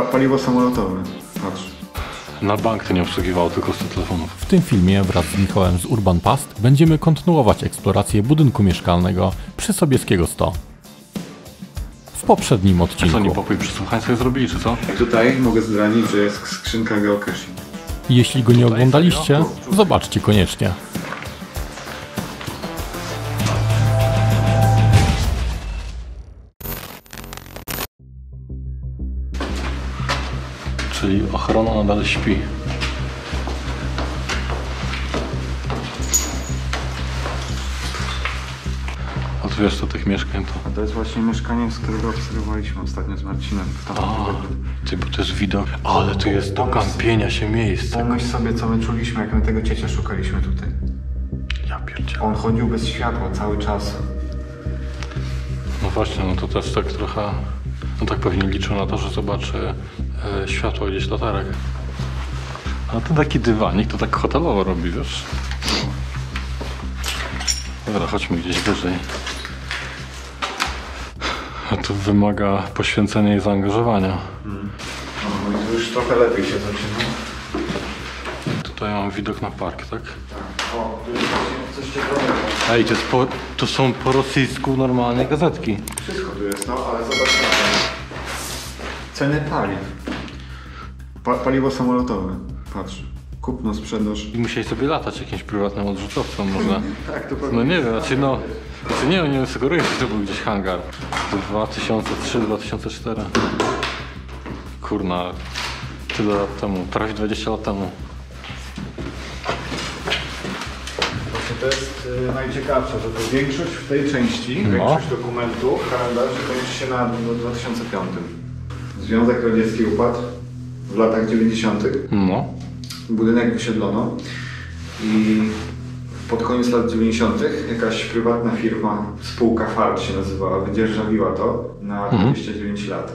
Paliwo samolotowe. Patrz. Na bank to nie obsługiwało tylko 100 telefonów. W tym filmie wraz z Michałem z Urban Past będziemy kontynuować eksplorację budynku mieszkalnego przy Sobieskiego 100. W poprzednim Co, odcinku. oni pokój przesłuchań sobie zrobili, czy co? Tutaj mogę zdradzić, że jest skrzynka geocaching. Jeśli go nie oglądaliście, zobaczcie koniecznie. Czyli ochrona nadal śpi. A tu wiesz co tych mieszkań to... To jest właśnie mieszkanie, z którego obserwowaliśmy ostatnio z Marcinem. Ty, bo to jest widok. Ale tu jest do kampienia się miejsce. Pomyśl sobie, co my czuliśmy, jak my tego ciecia szukaliśmy tutaj. Ja pierdzielę. On chodził bez światła cały czas. No właśnie, no to też tak trochę... No tak pewnie liczył na to, że zobaczy światło gdzieś latarek. A ten taki dywanik to tak hotelowo robi, wiesz? Dobra, chodźmy gdzieś wyżej. A tu wymaga poświęcenia i zaangażowania. No, już trochę lepiej się zaczyna. Tutaj mam widok na park, tak? Tak. O, tu jest właśnie coś ciekawego. Ej, to są po rosyjsku normalne gazetki. Wszystko tu jest, no, ale zobacz na to. Ceny paliw. Paliwo samolotowe. Patrz. Kupno, sprzedaż. I musieli sobie latać jakimś prywatnym odrzutowcem może. Tak, to pewnie. No nie wiem, znaczy nie sugeruję, że to był gdzieś hangar. 2003-2004. Kurna, tyle lat temu, prawie 20 lat temu. Właśnie to jest najciekawsze, że to większość w tej części, większość dokumentów, kalendarzy kończy się na 2005. Związek Radziecki upadł w latach 90. No. Budynek wysiedlono i pod koniec lat 90. jakaś prywatna firma, spółka FART się nazywała, wydzierżawiła to na 29 lat.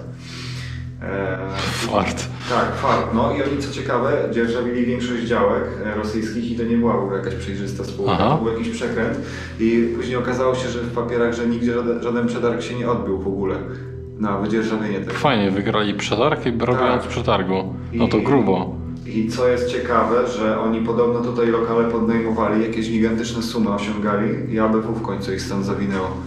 Fart. Tak, FART. No i oni, co ciekawe, dzierżawili większość działek rosyjskich i to nie była w ogóle jakaś przejrzysta spółka, to był jakiś przekręt i później okazało się, że w papierach, że nigdzie żaden przetarg się nie odbył w ogóle na wydzierżawienie tego. Fajnie, wygrali przetarg i robiąc przetargu. No to grubo. I co jest ciekawe, że oni podobno tutaj lokale podnajmowali, jakieś gigantyczne sumy osiągali i ABW w końcu ich stąd zawinęło.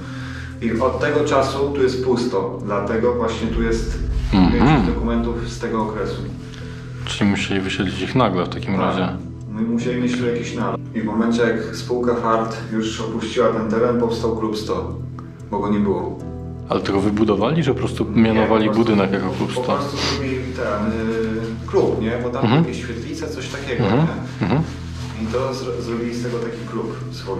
I od tego czasu tu jest pusto, dlatego właśnie tu jest większość dokumentów z tego okresu. Czyli musieli wysiedlić ich nagle w takim razie. No i musieli mieć tu jakiś nalot. I w momencie jak spółka FART już opuściła ten teren, powstał Klub 100, bo go nie było. Ale tego wybudowali, że po prostu mianowali budynek jako Klub 100? Po prostu zrobili ten klub, nie? Bo tam jakieś świetlice, coś takiego, nie? I to zrobili z tego taki klub swój.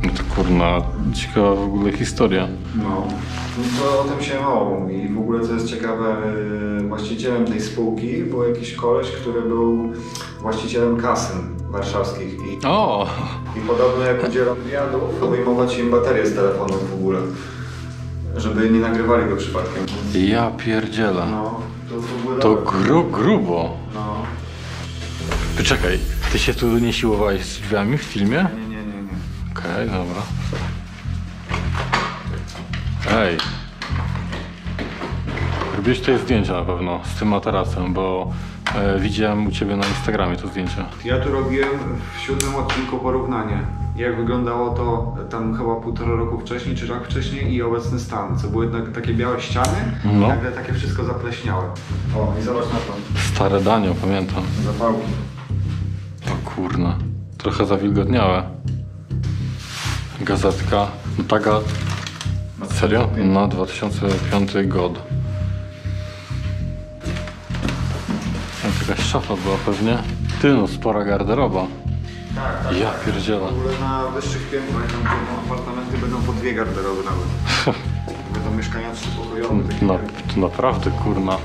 No to kurna, ciekawa w ogóle historia. No to o tym się mało mówi. I w ogóle co jest ciekawe, właścicielem tej spółki był jakiś koleś, który był właścicielem kasyn warszawskich i podobno jak udzielał wywiadów, obejmować im baterie z telefonów w ogóle, żeby nie nagrywali go przypadkiem. Ja pierdzielę. No, to grubo. No. Poczekaj, ty się tu nie siłowałeś z drzwiami w filmie? Nie. Okej, dobra. Ej. Robiłeś tutaj zdjęcia na pewno z tym materacem, bo widziałem u ciebie na Instagramie to zdjęcie. Ja tu robiłem w 7. odcinku porównanie. Jak wyglądało to tam chyba 1,5 roku wcześniej, czy rok wcześniej i obecny stan. Co były takie białe ściany i nagle takie wszystko zapleśniałe. O, i zobacz na to. Stare danio, pamiętam. Zapałki. O kurna. Trochę zawilgotniałe. Gazetka. No taka... Serio? Na 2005 god. Jakaś szafa była pewnie. Ty no, spora garderoba. Tak. Ja pierdzielę. W ogóle na wyższych piętrach tam apartamenty będą po 2 garderoby nawet. Będą mieszkania 3-pokojowe. To naprawdę kurna.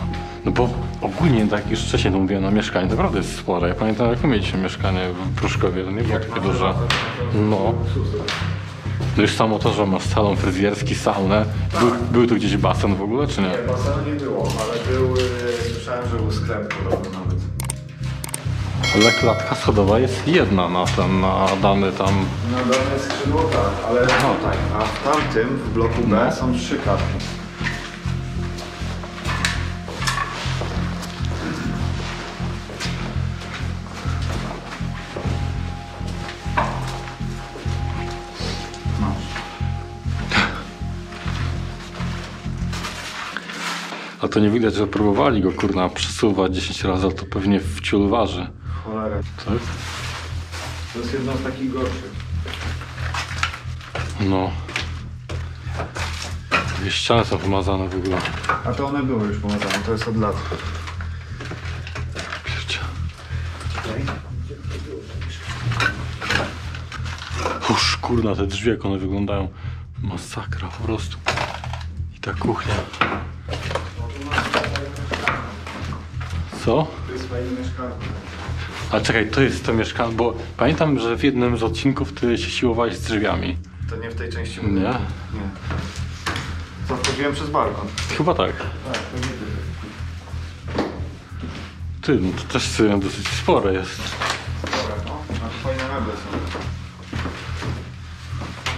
No bo ogólnie tak już wcześniej to mówiłem, mieszkanie naprawdę jest spore. Ja pamiętam jak mieliśmy mieszkanie w Pruszkowie, to nie było takie duże. No. No już samo to, że masz salon fryzjerski, saunę. Był tu gdzieś basen w ogóle, czy nie? Nie, basenu nie było, ale był, słyszałem, że był sklep podobno nawet. Ale klatka schodowa jest jedna na dany tam... Na dane skrzydło tak, ale tak, a w tamtym, w bloku B są 3 klatki. A to nie widać, że próbowali go kurna przesuwać 10 razy, ale to pewnie w ciul waży. Cholera. Tak? To jest jedno z takich gorszych. No. Te ściany są pomazane w ogóle. A to one były już pomazane, to jest od lat. Pierdzie. Uż kurna, te drzwi jak one wyglądają. Masakra po prostu. I ta kuchnia. Co? To jest fajne mieszkanie. A czekaj, to jest to mieszkanie, bo pamiętam, że w jednym z odcinków ty się siłowałeś z drzwiami. To nie w tej części Nie? Nie. Co, wchodziłem przez balkon? Chyba tak. Tak, to nie ty. Ty, no to też dosyć spore jest. Dobra, no. A to fajne meble są.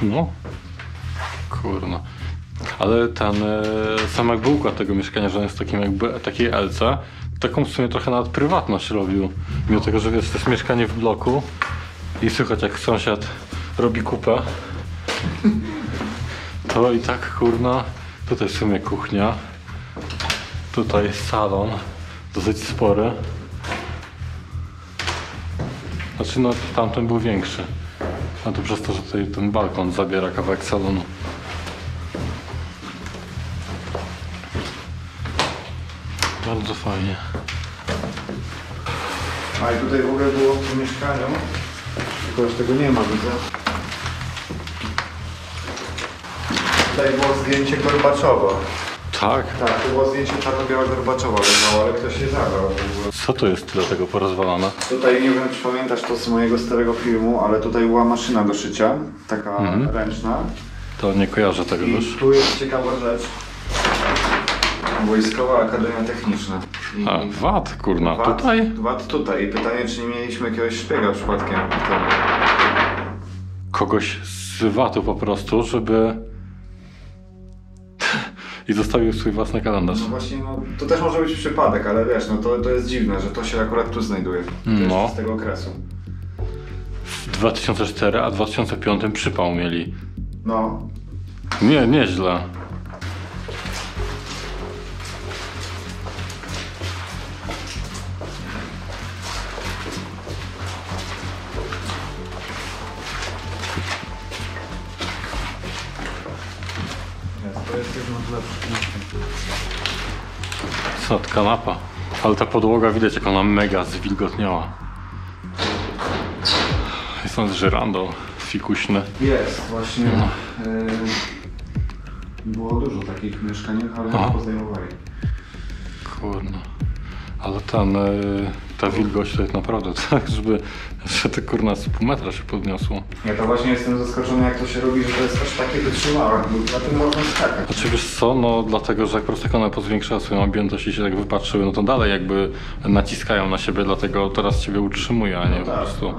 No. Kurna. Ale ten sam jakby układ tego mieszkania, że on jest takim jakby takiej LC, taką w sumie trochę nawet prywatność robił. Mimo tego, że wiesz, to jest mieszkanie w bloku i słychać jak sąsiad robi kupę. To i tak kurna. Tutaj w sumie kuchnia. Tutaj jest salon. Dosyć spory. Znaczy no tamten był większy. A to przez to, że tutaj ten balkon zabiera kawałek salonu. Bardzo fajnie. A i tutaj w ogóle było w tym mieszkaniu, tylko już tego nie ma, widzę. Tutaj było zdjęcie Gorbaczowa. Tak? Tak, to było zdjęcie czarno-białe Gorbaczowa leżało, ale ktoś je zabrał w ogóle. Co to jest tyle tego porozwalane? Tutaj nie wiem, czy pamiętasz to z mojego starego filmu, ale tutaj była maszyna do szycia, taka ręczna. To nie kojarzę tego I już. tu jest ciekawa rzecz. Wojskowa Akademia Techniczna. I A, VAT, kurna, tutaj? VAT tutaj. I pytanie, czy nie mieliśmy jakiegoś szpiega przypadkiem. Kogoś z VAT-u po prostu, żeby... I zostawił swój własny kalendarz. No właśnie, no, to też może być przypadek, ale wiesz, no to jest dziwne, że to się akurat tu znajduje. No. Z tego okresu. W 2004, a w 2005 przypał mieli. No. Nie, nieźle. To jest jedno z lepszych. Co, kanapa. Ale ta podłoga widać, jak ona mega zwilgotniała. Jest on z żyrandol fikuśny. Jest, właśnie. Było dużo takich mieszkań, ale nie pozdejmowali. Kurno. Ale ta wilgoć to jest naprawdę tak, że to kurna z pół metra się podniosło. Ja to właśnie jestem zaskoczony, jak to się robi, że to jest aż takie wytrzymałe, bo na tym można skakać. Znaczy wiesz co, no dlatego, że jak po prostu jak one pozwiększały swoją objętość i się tak wypatrzyły, no to dalej jakby naciskają na siebie, dlatego teraz ciebie utrzymuje, a nie po prostu...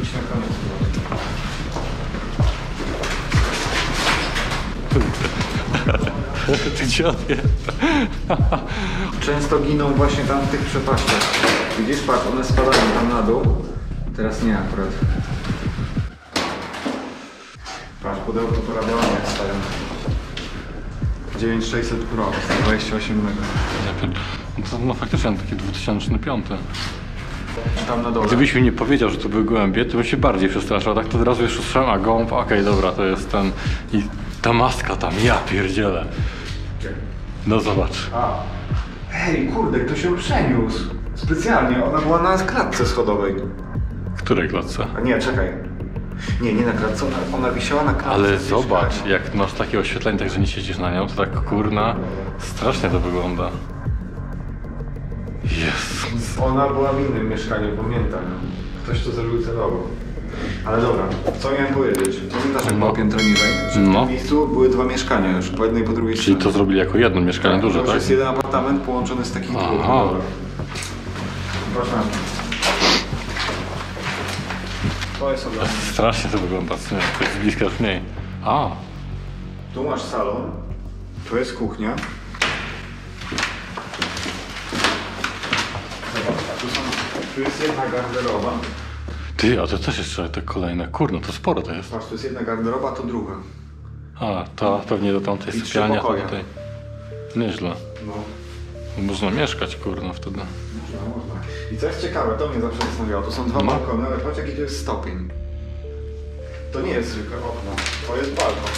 Idź na koniec. Ty gdzie on jest? Często giną właśnie tam w tych przepaściach. Widzisz, patrz, one spadają tam na dół. Teraz nie akurat. Patrz, pudełko paradonie stają. 9600 Pro, 28 MB. No faktycznie taki 2005. Tam na dole. Gdybyś mi nie powiedział, że to były gołębie, to bym się bardziej przestraszył. Tak to od razu już usłyszałem, a gołąb, okej, dobra, to jest ten... I ta maska tam, ja pierdzielę. No zobacz. A. Hej, kurde, ktoś się przeniósł. Specjalnie, ona była na klatce schodowej. Której klatce? A nie, czekaj. Nie na klatce, ona wisiała na klatce. Ale zobacz, jak masz takie oświetlenie, tak że nie siedzisz na nią, to tak kurna, strasznie to wygląda. Jezus. Ona była w innym mieszkaniu, pamiętam. Ktoś to zrobił celowo. Ale dobra, co miałem powiedzieć? Pamiętasz, jak było piętro niżej? Że w tym miejscu były dwa mieszkania już, po jednej i po drugiej Czyli stronie. to zrobili jako jedno mieszkanie duże, to tak? To jest jeden apartament połączony z takich dwóch. Aha. Proszę. To jest oglądanie. Strasznie to wygląda, to jest bliska już mniej. A, Tu masz salon, tu jest kuchnia. Tu jest jedna garderoba. ty, a to też jeszcze te kolejne. Kurno, to sporo to jest. Patrz, tu jest jedna garderoba, to druga. A, to pewnie do tamtej I trzy sypialni, a to pokoje. tutaj. Nieźle. No. Można mieszkać, kurna, wtedy. Można. I co jest ciekawe, to mnie zawsze zastanawiało, to są dwa balkony, ale patrz jaki to jest stopień. To nie jest zwykłe okno, to jest balkon.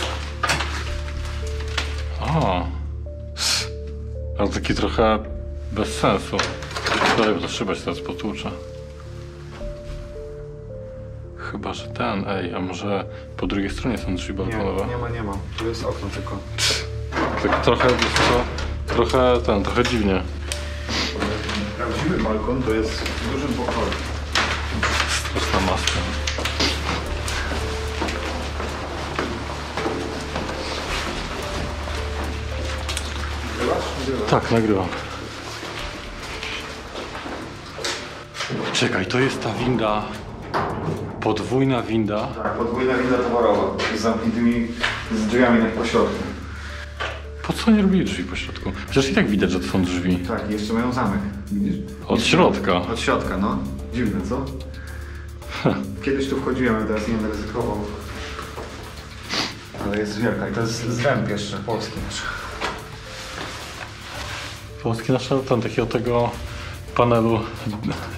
Ale taki trochę bez sensu. Dalej, bo to szyba się teraz potłucze. Chyba, że ten, a może po drugiej stronie są drzwi balkonowe? Nie ma. To jest okno tylko. Tak trochę, trochę dziwnie. Prawdziwy balkon to jest w dużym pokoju. Straszna maska. Nagrywasz? Tak, nagrywam. Czekaj, to jest ta winda, podwójna winda. Tak, podwójna winda towarowa z zamkniętymi drzwiami na pośrodku. Po co nie robili drzwi po środku? Przecież i tak widać, że to są drzwi. Tak, i jeszcze mają zamek. Widzisz? Od środka. Od środka, no. Dziwne, co? Kiedyś tu wchodziłem, ale teraz nie będę ryzykował. Ale jest wielka i to jest zręb jeszcze, polski nasz. Polski nasz, tam takiego tego panelu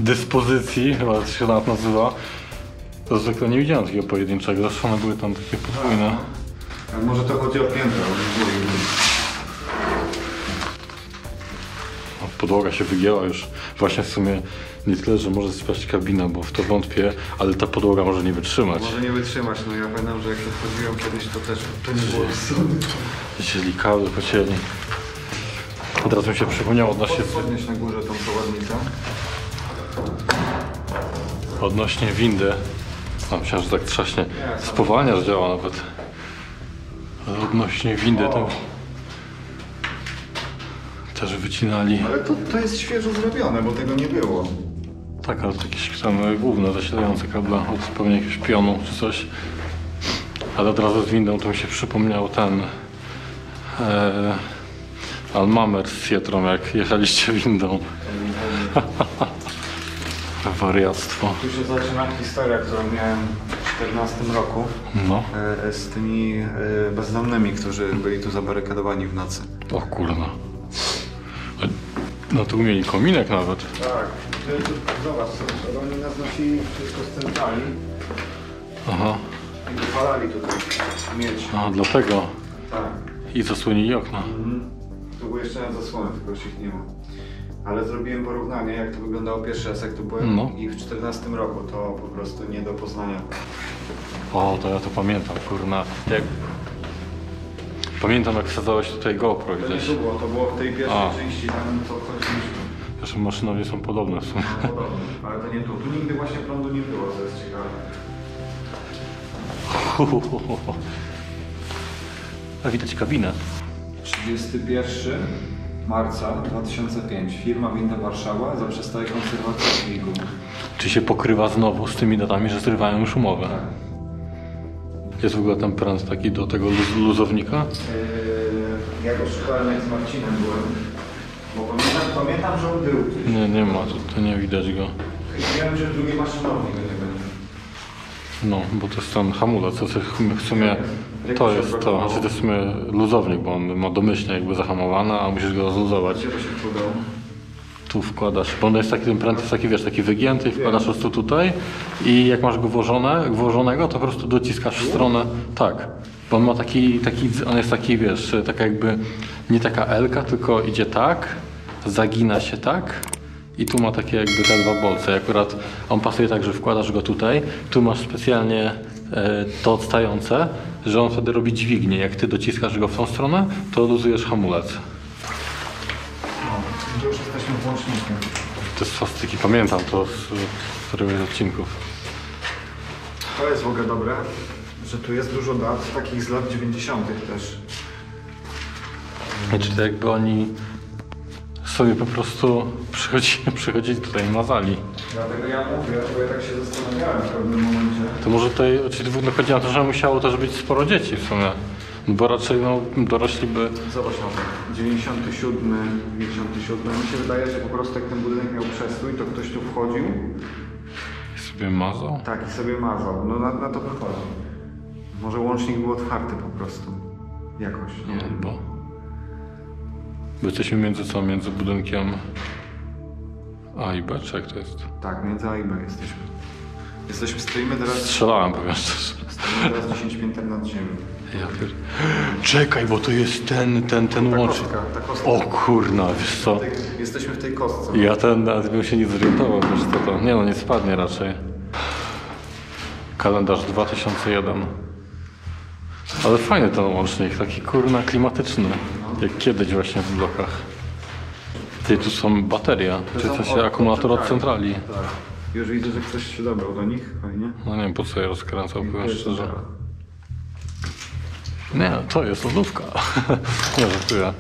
dyspozycji, chyba to się nawet nazywa. To zwykle nie widziałem takiego pojedynczego, zawsze one były tam takie podwójne. Ale może to chodzi o piętro. Podłoga się wygięła już. Właśnie w sumie nie tyle, że może spaść kabina, bo w to wątpię, ale ta podłoga może nie wytrzymać. Może nie wytrzymać, no ja pamiętam, że jak to wchodziłem kiedyś, to też to nie było sądy. Cieli kawy, pocieli. Od razu mi się przypomniało Podnieś na górze tą prowadnicę. odnośnie windy. A myślałem, że tak trzaśnie. Spowalniacz działa nawet. Odnośnie windy to też wycinali. Ale to jest świeżo zrobione, bo tego nie było. Tak, ale to jakieś tam główne zasilające kable od pewnie jakiegoś pionu czy coś. Ale od razu z windą to mi się przypomniał ten Almamer z Sietrą, jak jechaliście windą. Wariactwo. Tu się zaczyna historia, którą miałem w 2014 roku. No. Z tymi bezdomnymi, którzy byli tu zabarykadowani w nocy. O kurna. No tu mieli kominek nawet. Tak. Zobacz, oni nas nosili wszystko z centrali. Aha. I wypalali tutaj miedź. A dlatego. Tak. I zasłonili okna. Tu były jeszcze na zasłony, tylko już ich nie ma. Ale zrobiłem porównanie, jak to wyglądało pierwszy raz, jak tu byłem. No. I w 2014 roku to po prostu nie do poznania. O, to ja to pamiętam, kurna. Pamiętam, jak wsadzałeś tutaj GoPro To nie gdzieś. tu było, to było w tej pierwszej części, tam co wchodziliśmy. Zresztą maszynowie są podobne w sumie. No, podobnie. Ale to nie tu. Tu nigdy właśnie prądu nie było, co jest ciekawe. A widać kabinę. 31 marca 2005. Firma Winda Warszawa zaprzestaje konserwacji silników. Czy się pokrywa znowu z tymi datami, że zrywają już umowę? Jest w ogóle ten pręt taki do tego luzownika? Ja go szukałem, jak z Marcinem byłem. Bo pamiętam, że on był gdzieś. Nie ma, to nie widać go. Wiem, że drugiej maszynowni go nie będzie. No, bo to jest ten hamulec, to w sumie to jest to, znaczy to jest w sumie luzownik, bo on ma domyślnie jakby zahamowane, a musisz go rozluzować. Gdzie to się udało? Tu wkładasz, bo on jest taki, ten pręt jest taki, wiesz, taki wygięty i wkładasz po prostu tutaj i jak masz go włożonego, to po prostu dociskasz w stronę, tak, bo on ma taki, on jest taki, wiesz, taka jakby, nie taka L-ka, tylko idzie tak, zagina się tak i tu ma takie jakby te dwa bolce. Akurat on pasuje tak, że wkładasz go tutaj, tu masz specjalnie to odstające, że on wtedy robi dźwignię. Jak ty dociskasz go w tą stronę, to luzujesz hamulec. To już jesteśmy włącznikiem. To jest fastyki, pamiętam to z któregoś z odcinków. To jest w ogóle dobre, że tu jest dużo dat, takich z lat 90. też. Czyli jakby oni sobie po prostu przychodzili tutaj i mazali. Dlatego ja mówię, bo ja tak się zastanawiałem w pewnym momencie. To może tutaj, czyli chodzi o to, że musiało też być sporo dzieci w sumie. Bo raczej no, dorośli by... Zobacz na to. 97. Mi się wydaje, że po prostu jak ten budynek miał przestój, to ktoś tu wchodził. I sobie mazał? Tak, i sobie mazał. No na to wychodzi. Może łącznik był otwarty po prostu. Jakoś, nie wiem. Bo... Bo jesteśmy między budynkiem A i B, czy jak to jest? Tak, między A i B jesteśmy. Stoimy teraz... Strzelałem, powiem szczerze. Stoimy teraz 10 pięter nad ziemią. Ja czekaj, bo to jest ten łącznik. Ta kostka. O kurna, wiesz co? Jesteśmy w tej kostce. Ja nawet bym się nie zorientował, wiesz co to? Nie no, nie spadnie raczej. Kalendarz 2001. Ale fajny ten łącznik, taki kurna klimatyczny. Jak kiedyś właśnie w blokach. Ty, tu są baterie, czy coś akumulator od centrali. Tak. Już widzę, że ktoś się dobrał do nich, fajnie. No nie wiem po co je rozkręcał, powiem szczerze. Nie, to jest lodówka. Nie, żartuję.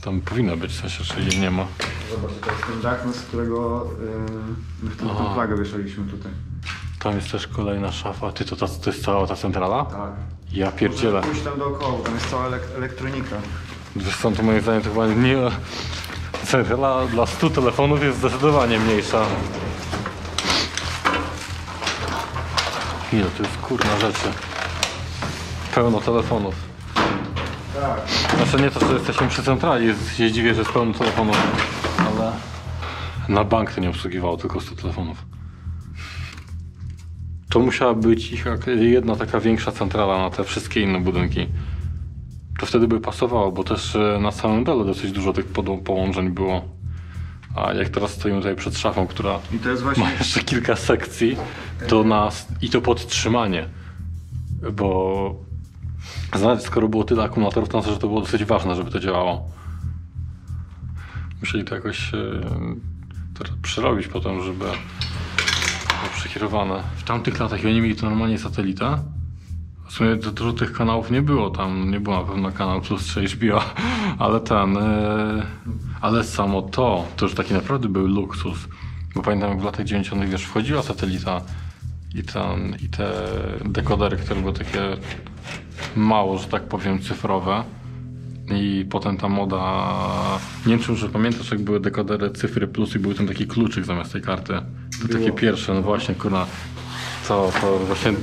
Tam powinno być coś, jeszcze jej nie ma. Zobacz, to jest ten dach, z którego my tę flagę wieszaliśmy tutaj. Tam jest też kolejna szafa. Ty, to jest cała ta centrala? Tak. Ja pierdzielę. Pójść tam dookoła, tam jest cała elektronika. Wiesz co, to moim zdaniem to chyba nie... Centrala dla 100 telefonów jest zdecydowanie mniejsza. Ile to jest kurna rzeczy. Pełno telefonów. Tak. Znaczy nie to, że jesteśmy przy centrali, się dziwię, że jest pełno telefonów, ale na bank to nie obsługiwało tylko 100 telefonów. To musiała być ich jedna taka większa centrala na te wszystkie inne budynki. To wtedy by pasowało, bo też na samym dole dosyć dużo tych połączeń było. A jak teraz stoimy tutaj przed szafą, która I to jest właśnie... ma jeszcze kilka sekcji, to i to podtrzymanie. Bo skoro było tyle akumulatorów, to znaczy, że to było dosyć ważne, żeby to działało. Musieli to jakoś przerobić potem, żeby było przekierowane. W tamtych latach oni mieli to normalnie satelitę. W sumie dużo tych kanałów nie było, tam nie było na pewno Kanal Plus czy HBO, ale ale samo to już taki naprawdę był luksus. Bo pamiętam, jak w latach 90. wiesz, wchodziła satelita i te dekodery, które były takie mało, że tak powiem, cyfrowe. I potem ta moda, nie wiem, czy pamiętasz, jak były dekodery cyfry plus i był ten taki kluczyk zamiast tej karty. To takie pierwsze, no właśnie, kurna. To właśnie,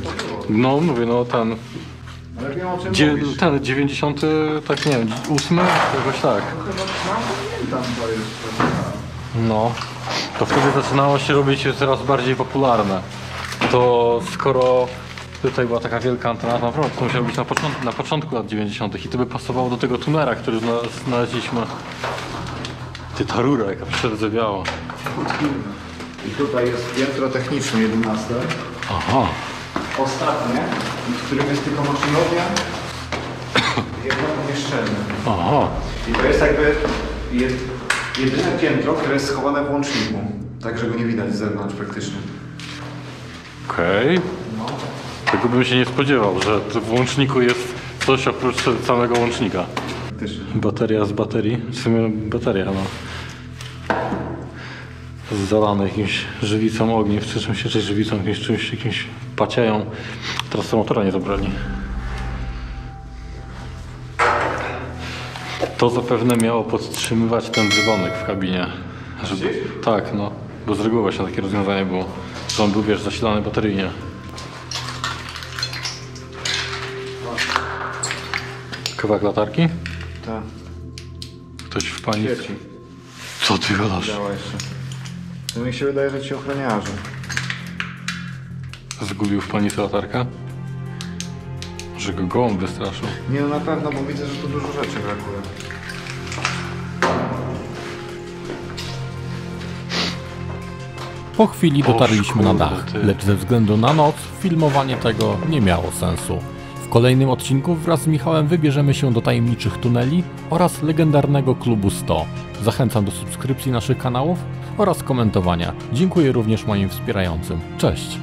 no mówię, no ten... Ale wiem, o czym mówisz. Ten 90, tak nie wiem, 8, jakoś tak. No chyba pamiętam to jeszcze. No, to wtedy zaczynało się robić coraz bardziej popularne. To skoro tutaj była taka wielka antena, to naprawdę to musiało być na początku lat 90. i to by pasowało do tego tunera, który znaleźliśmy. Ty, ta rura jaka przerdzewiała. I tutaj jest piętro techniczne 11. Aha. Ostatnie, w którym jest tylko maszynownia i jedno pomieszczenie. Aha. I to jest jakby jedyne piętro, które jest schowane w łączniku. Tak, że go nie widać z zewnątrz praktycznie. Okej. No. Tego bym się nie spodziewał, że w łączniku jest coś oprócz samego łącznika. Faktycznie. Bateria z baterii. W sumie bateria, no. Zalane jakimś żywicą ogniw, czy czymś, czy żywicą, jakimś paciają. Transformatora nie zabrali. To zapewne miało podtrzymywać ten dzwonek w kabinie. Żeby... Tak, no. Bo z reguły właśnie takie rozwiązanie było. Że on był, wiesz, zasilany bateryjnie. Kawałek latarki? Tak. Ktoś w pani... Świeci. Co ty gadasz? Działa jeszcze. To mi się wydaje, że ci ochroniarze. Zgubił w pani latarkę? Że go gołąb wystraszył. Nie, no na pewno, bo widzę, że tu dużo rzeczy brakuje. Po chwili dotarliśmy na dach, ty. lecz ze względu na noc filmowanie tego nie miało sensu. W kolejnym odcinku wraz z Michałem wybierzemy się do tajemniczych tuneli oraz legendarnego klubu 100. Zachęcam do subskrypcji naszych kanałów oraz komentowania. Dziękuję również moim wspierającym. Cześć!